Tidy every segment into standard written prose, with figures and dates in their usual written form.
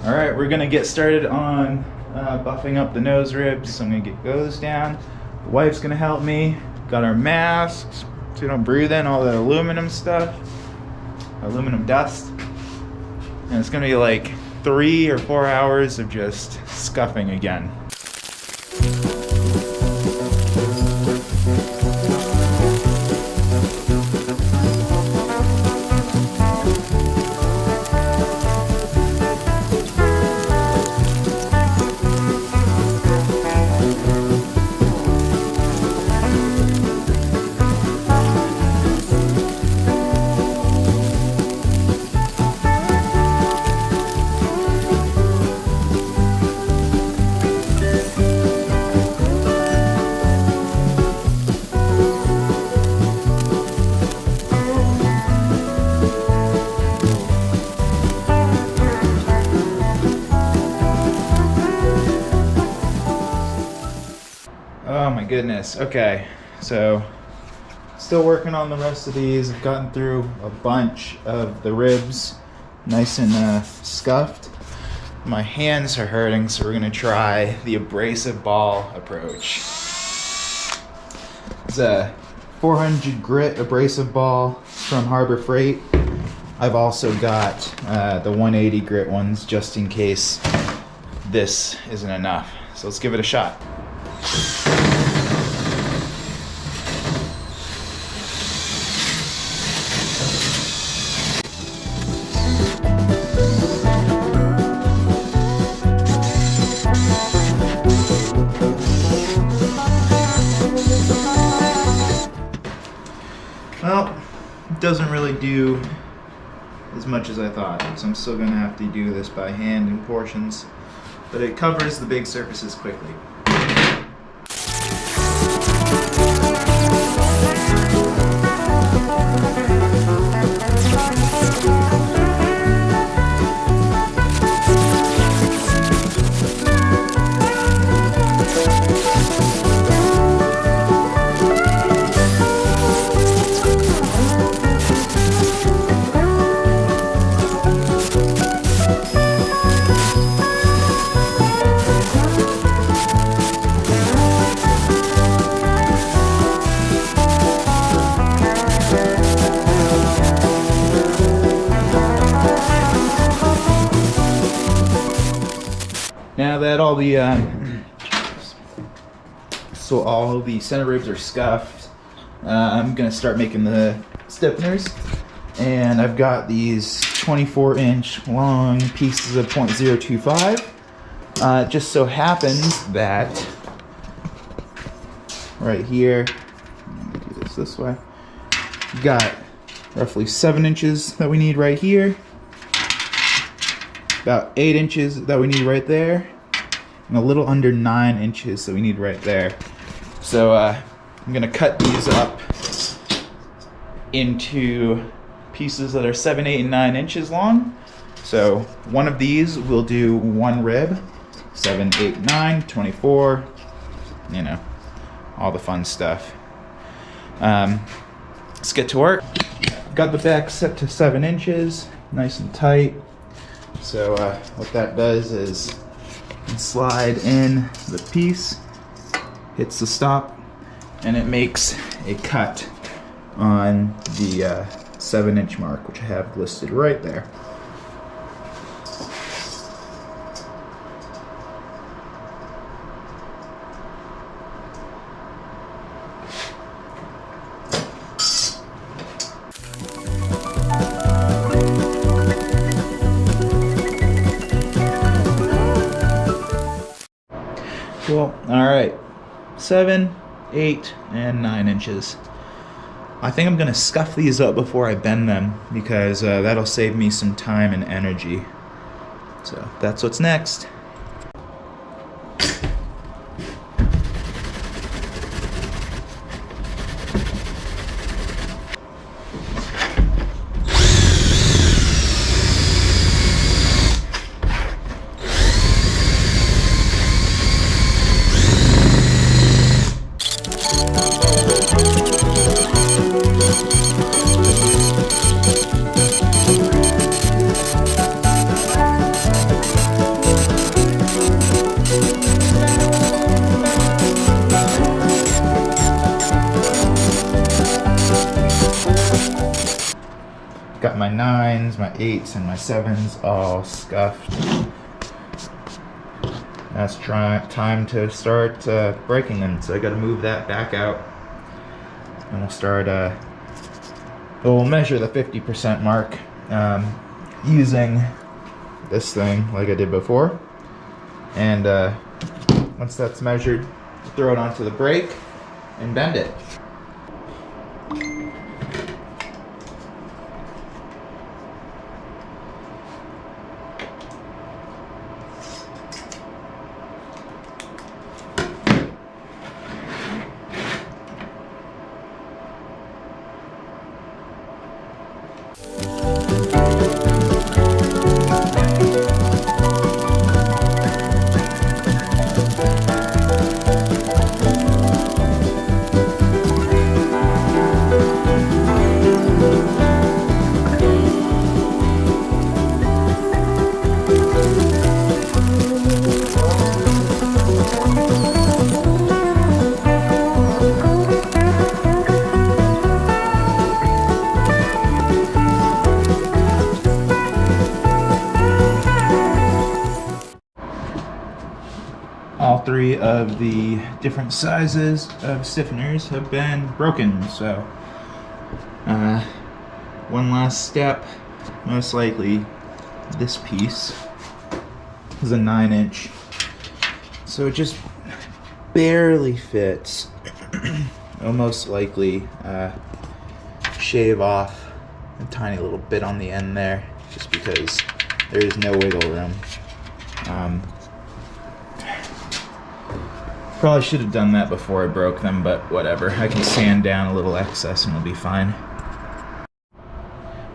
All right, we're gonna get started on buffing up the nose ribs. So I'm gonna get those down. The wife's gonna help me. Got our masks so we don't breathe in all the aluminum stuff, aluminum dust. And it's gonna be like 3 or 4 hours of just scuffing again. Oh my goodness. Okay, so still working on the rest of these. I've gotten through a bunch of the ribs, nice and scuffed. My hands are hurting, so we're gonna try the abrasive ball approach. It's a 400 grit abrasive ball from Harbor Freight. I've also got the 180 grit ones just in case this isn't enough. So let's give it a shot. Well, it doesn't really do as much as I thought, so I'm still gonna have to do this by hand in portions, but it covers the big surfaces quickly. Now that all the center ribs are scuffed, I'm gonna start making the stiffeners, and I've got these 24-inch long pieces of .025. It just so happens that right here, let me do this way, we've got roughly 7 inches that we need right here. About 8 inches that we need right there, and a little under 9 inches that we need right there. So I'm gonna cut these up into pieces that are 7, 8, and 9 inches long. So one of these will do one rib, 7, 8, 9, 24, you know, all the fun stuff. Let's get to work. Got the back set to 7 inches, nice and tight. So what that does is slide in the piece, hits the stop, and it makes a cut on the 7-inch mark, which I have listed right there. Cool. All right, 7, 8, and 9 inches. I think I'm gonna scuff these up before I bend them because that'll save me some time and energy. So that's what's next. 7s, my 8s, and my 7s all scuffed. That's time to start breaking them, so I gotta move that back out. And we'll start, we'll measure the 50% mark using this thing like I did before. And once that's measured, throw it onto the brake and bend it. All 3 of the different sizes of stiffeners have been broken, so one last step. Most likely this piece is a 9-inch, so it just barely fits. I'll most likely shave off a tiny little bit on the end there, just because there is no wiggle room. Probably should have done that before I broke them, but whatever. I can sand down a little excess and it'll be fine.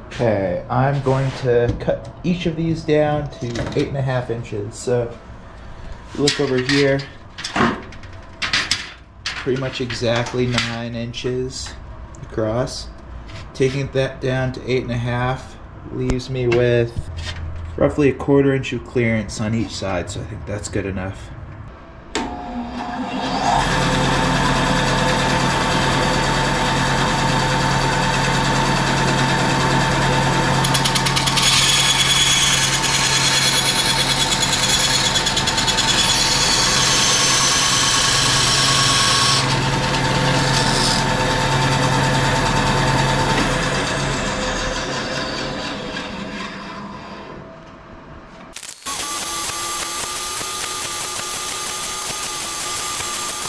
Okay, I'm going to cut each of these down to 8.5 inches. So, look over here, pretty much exactly 9 inches across. Taking that down to 8.5 leaves me with roughly 1/4 inch of clearance on each side, so I think that's good enough.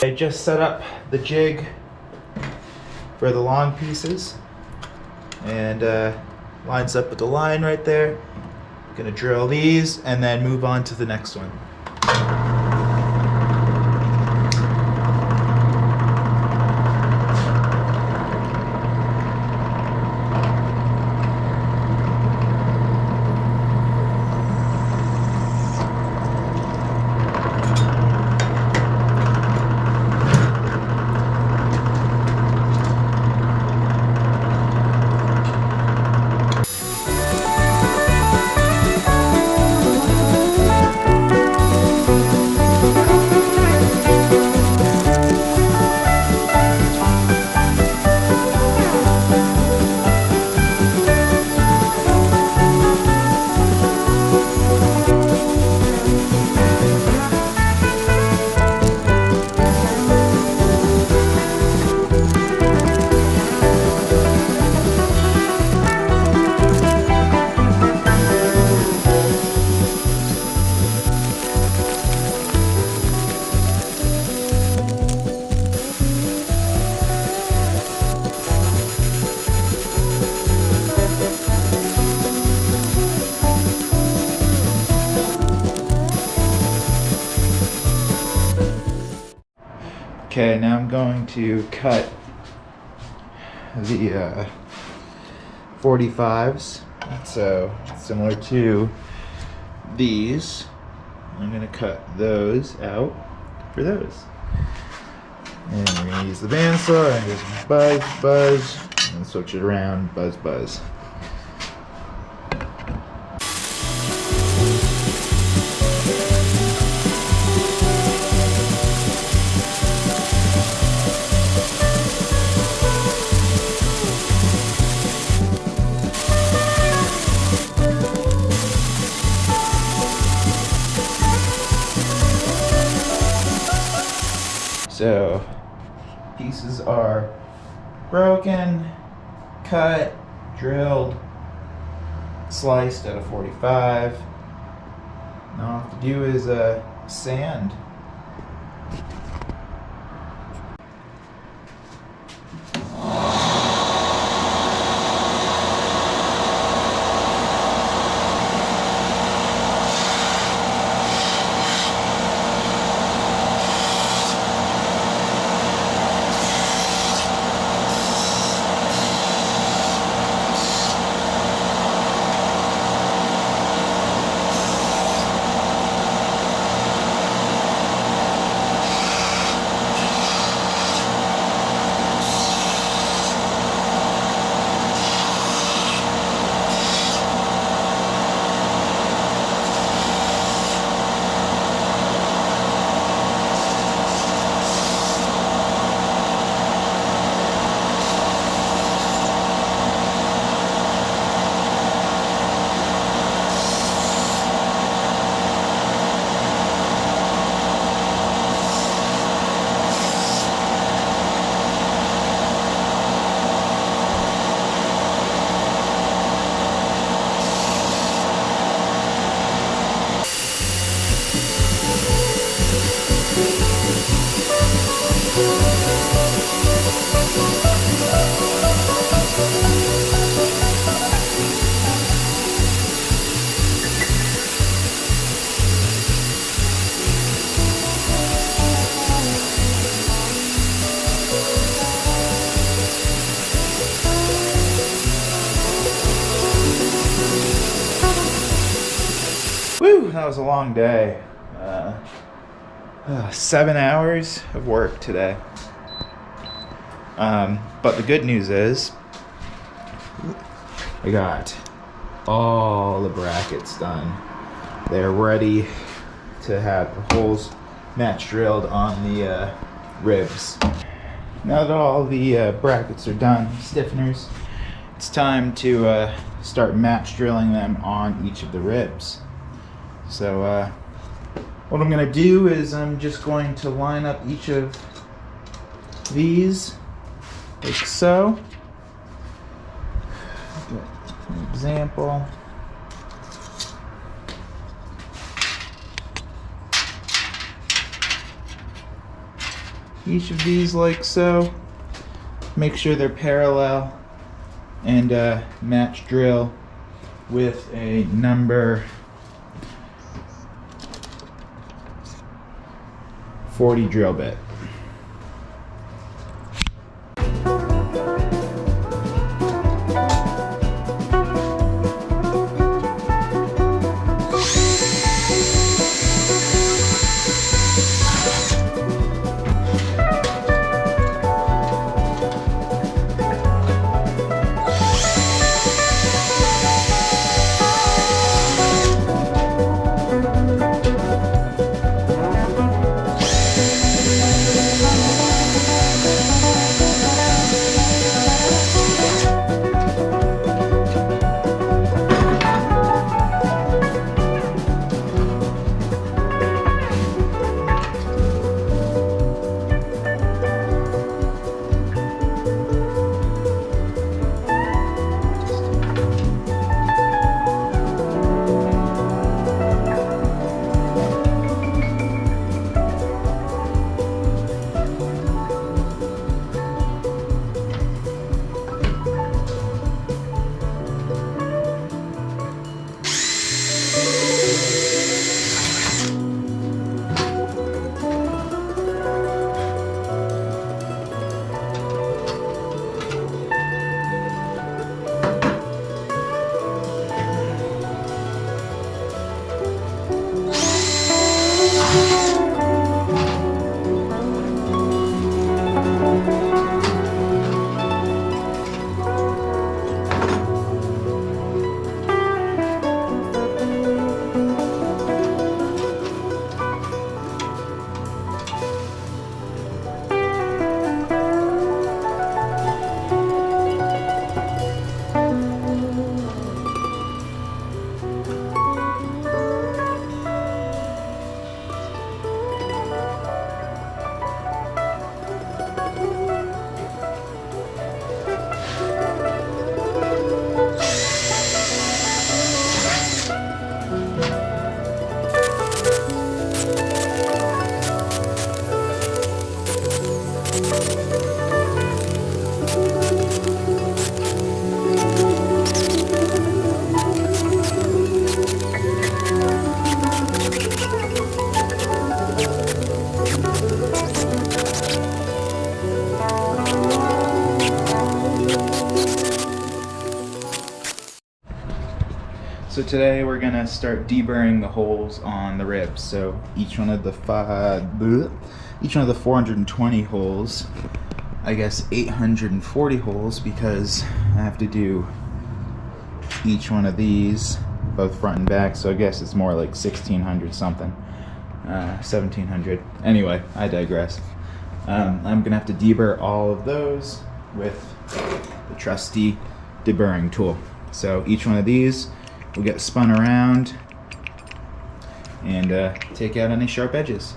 I just set up the jig for the long pieces, and lines up with the line right there. Gonna drill these and then move on to the next one. Okay, now I'm going to cut the 45s, so similar to these. I'm going to cut those out for those. And we're going to use the bandsaw and just buzz, buzz, and switch it around, buzz, buzz. So pieces are broken, cut, drilled, sliced at a 45. Now all I have to do is sand. Whew, that was a long day. 7 hours of work today. But the good news is I got all the brackets done. They're ready to have the holes match drilled on the ribs. Now that all the brackets are done, stiffeners, it's time to start match drilling them on each of the ribs. So what I'm going to do is I'm just going to line up each of these like so. An example. Each of these like so. Make sure they're parallel and match drill with a number 40 drill bit. today we're gonna start deburring the holes on the ribs. So each one of the 420 holes, I guess 840 holes, because I have to do each one of these, both front and back. So I guess it's more like 1600 something, 1700. Anyway, I digress. I'm gonna have to deburr all of those with the trusty deburring tool. So each one of these will get spun around and take out any sharp edges.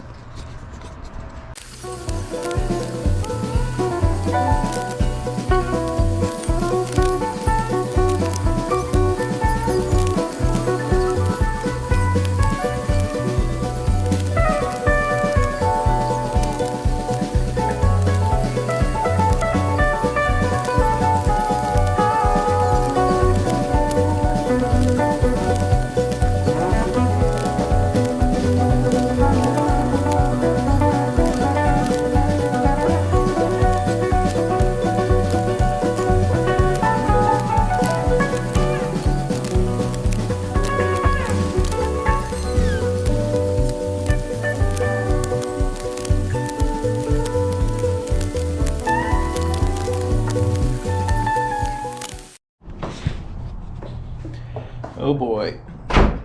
Oh boy.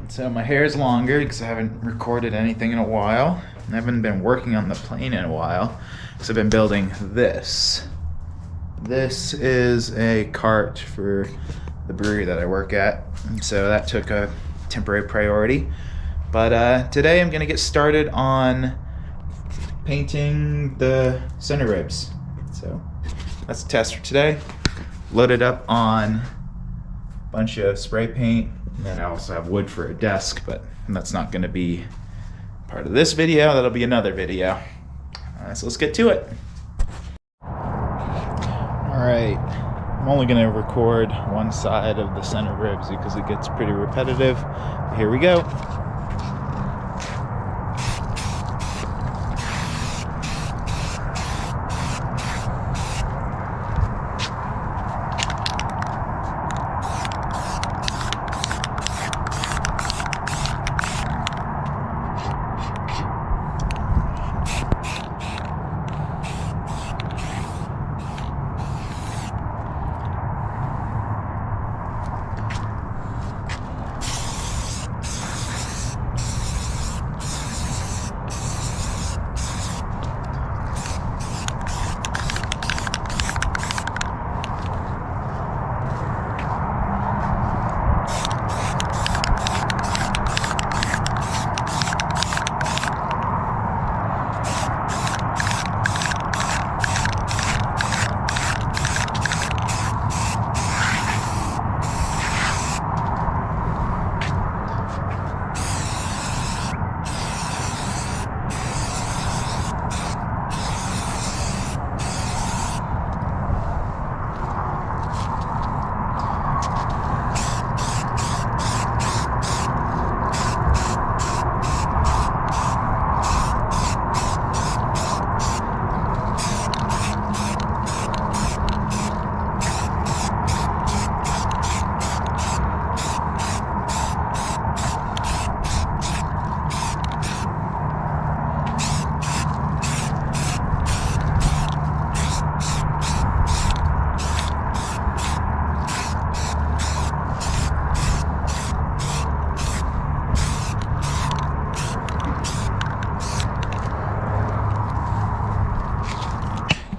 So my hair is longer because I haven't recorded anything in a while. I haven't been working on the plane in a while because I've been building this. This is a cart for the brewery that I work at, so that took a temporary priority. But today I'm gonna get started on painting the center ribs. So that's the test for today. Loaded up on a bunch of spray paint. And then I also have wood for a desk, but that's not going to be part of this video. That'll be another video. So let's get to it. Alright, I'm only going to record one side of the center ribs because it gets pretty repetitive. But here we go.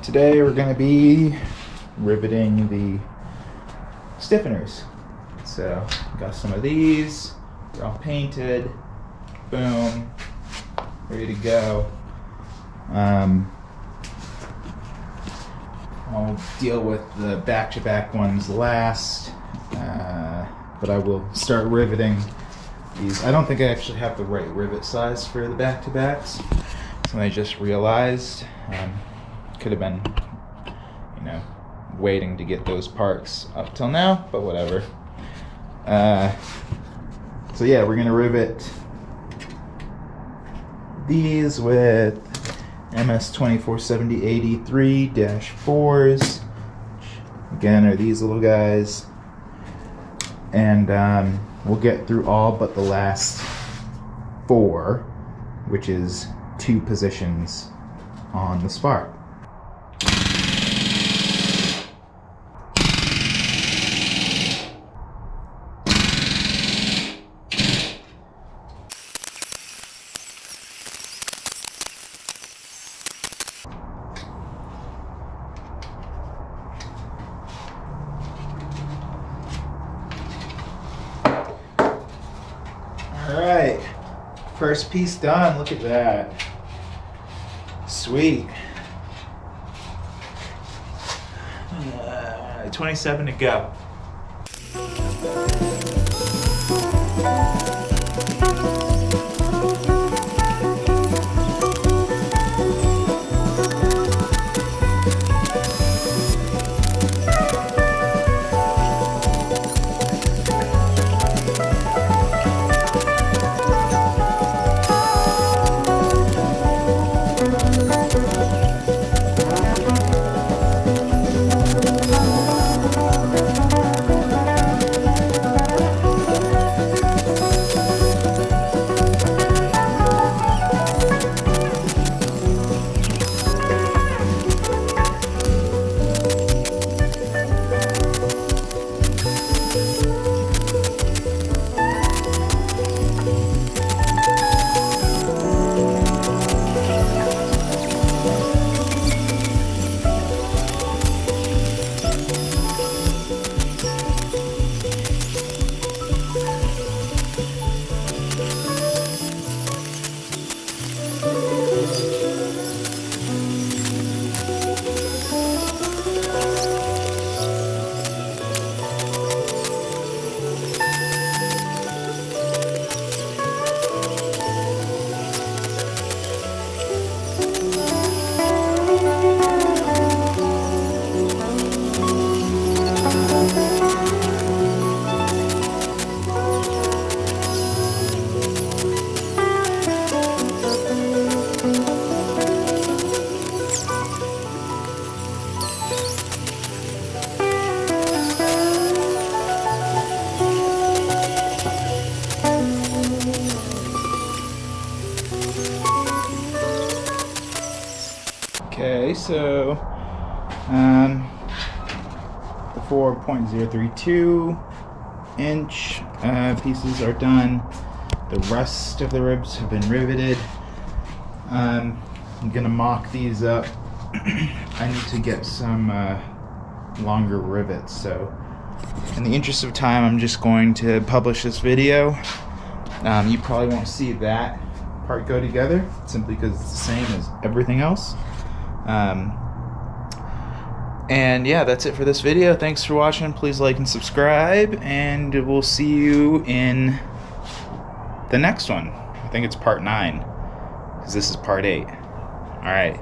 Today we're going to be riveting the stiffeners. So got some of these, they're all painted, boom, ready to go. I'll deal with the back-to-back ones last, but I will start riveting these. I don't think I actually have the right rivet size for the back-to-backs, so I just realized. Could have been, waiting to get those parts up till now, but whatever. So yeah, we're gonna rivet these with MS 2470-83-4s. Again, are these little guys, and we'll get through all but the last 4, which is 2 positions on the spark. Alright, first piece done. Look at that. Sweet. 27 to go. Okay, so the 4.032 inch pieces are done. The rest of the ribs have been riveted. I'm gonna mock these up. I need to get some longer rivets, so in the interest of time, I'm just going to publish this video. You probably won't see that part go together, simply because it's the same as everything else. And yeah, that's it for this video. Thanks for watching. Please like and subscribe, and we'll see you in the next one. I think it's part 9, because this is part 8. All right.